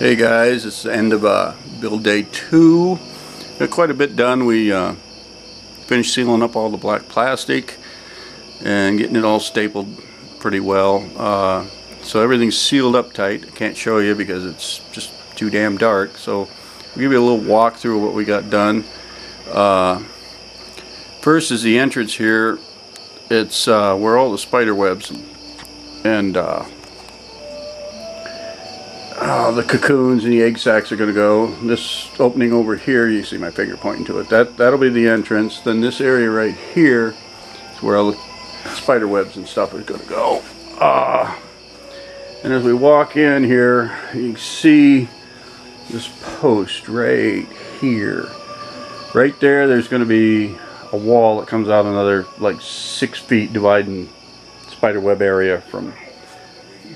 Hey guys, it's the end of build day 2. Got quite a bit done. We finished sealing up all the black plastic and getting it all stapled pretty well. So everything's sealed up tight. I can't show you because it's just too damn dark. So I'll give you a little walkthrough of what we got done. First is the entrance here. It's where all the spider webs and the cocoons and the egg sacs are going to go. This opening over here, you see my finger pointing to it. That'll be the entrance. Then this area right here is where all the spider webs and stuff is going to go. And as we walk in here, you can see this post right here. Right there, there's going to be a wall that comes out another like 6 feet, dividing spider web area from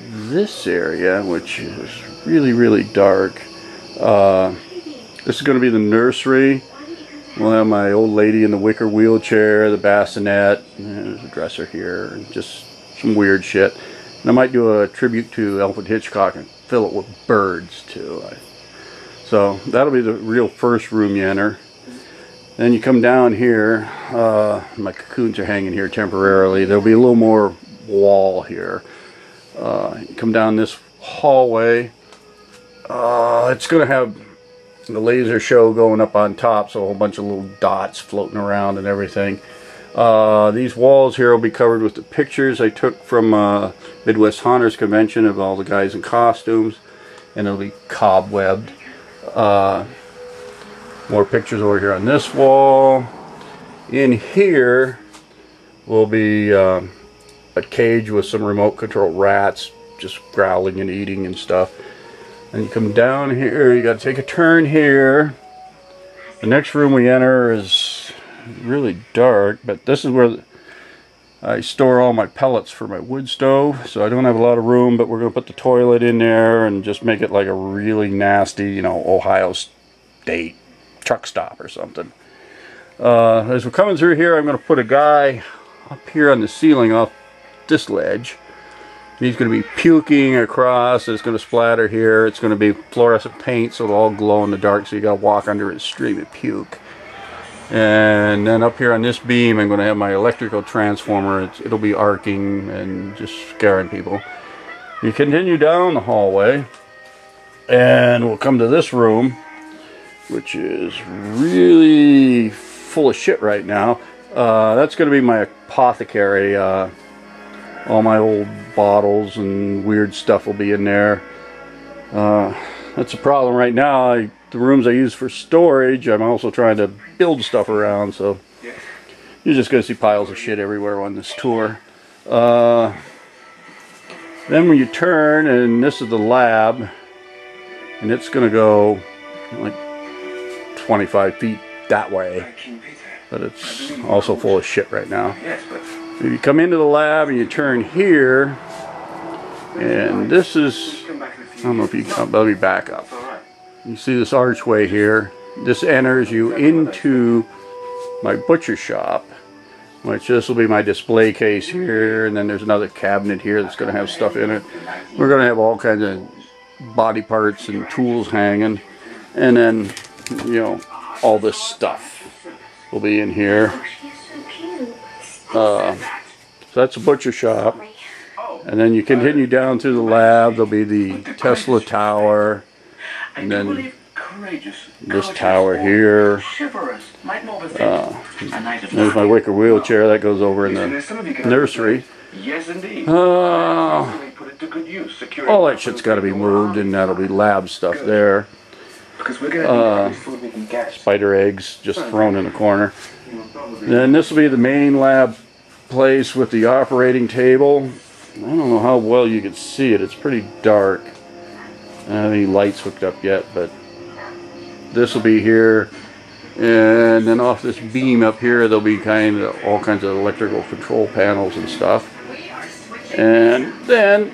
this area, which is really dark. This is going to be the nursery. We'll have my old lady in the wicker wheelchair, the bassinet, and there's a dresser here, and just some weird shit. And I might do a tribute to Alfred Hitchcock and fill it with birds too. So that'll be the real first room you enter. Then you come down here. My cocoons are hanging here temporarily. There'll be a little more wall here. You come down this hallway. It's going to have the laser show going up on top, so a whole bunch of little dots floating around and everything. These walls here will be covered with the pictures I took from Midwest Haunters Convention of all the guys in costumes, and it'll be cobwebbed. More pictures over here on this wall. In here will be a cage with some remote control rats just growling and eating and stuff. And you come down here, you got to take a turn here. The next room we enter is really dark, but this is where I store all my pellets for my wood stove. So I don't have a lot of room, but we're going to put the toilet in there and just make it like a really nasty, you know, Ohio State truck stop or something. As we're coming through here, I'm going to put a guy up here on the ceiling off this ledge. He's going to be puking across. It's going to splatter here. It's going to be fluorescent paint, so it'll all glow in the dark, so you got to walk under it and stream of puke. And then up here on this beam, I'm going to have my electrical transformer. It'll be arcing and just scaring people. You continue down the hallway, and we'll come to this room, which is really full of shit right now. That's going to be my apothecary. All my old bottles and weird stuff will be in there. That's a problem right now. The rooms I use for storage, I'm also trying to build stuff around, so you're just going to see piles of shit everywhere on this tour. Then when you turn, and this is the lab, and it's going to go like 25 feet that way, but it's also full of shit right now. If you come into the lab and you turn here, and this is, I don't know if you can, let me back up. You see this archway here. This enters you into my butcher shop, which this will be my display case here, and then there's another cabinet here that's going to have stuff in it. We're going to have all kinds of body parts and tools hanging, and then, you know, all this stuff will be in here. So that's a butcher shop, and then you continue down through the lab. There'll be the Tesla tower, and then this tower here. There's my wicker wheelchair that goes over in the nursery. All that shit's got to be moved, and that'll be lab stuff there. Spider eggs just thrown in the corner. Then this will be the main lab place with the operating table. I don't know how well you can see it. It's pretty dark. I don't have any lights hooked up yet, but this will be here. And then off this beam up here, there'll be all kinds of electrical control panels and stuff. And then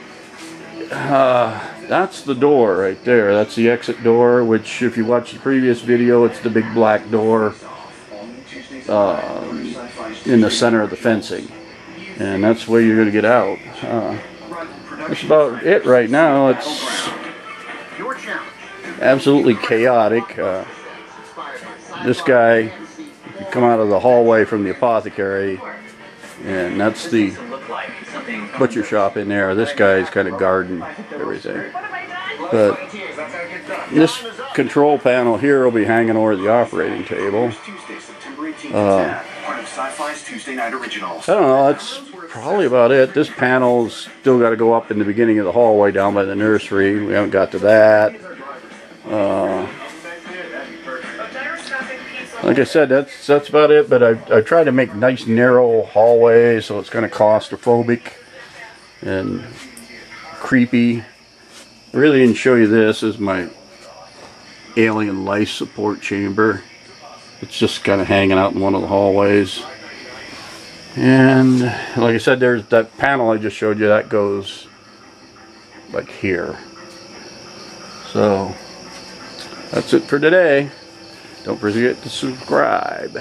that's the door right there. That's the exit door, which if you watch the previous video, it's the big black door in the center of the fencing, and that's where you're going to get out. That's about it right now. It's absolutely chaotic. This guy, you come out of the hallway from the apothecary, and that's the butcher shop in there. This guy's kind of guarding everything. But this control panel here will be hanging over the operating table. I don't know, that's probably about it. This panel's still got to go up in the beginning of the hallway down by the nursery. We haven't got to that. Like I said, that's about it, but I tried to make nice narrow hallways, so it's kind of claustrophobic and creepy. I really didn't show you this. This is my alien life support chamber. It's just kind of hanging out in one of the hallways. And like I said, there's that panel I just showed you, that goes like here. So that's it for today. Don't forget to subscribe.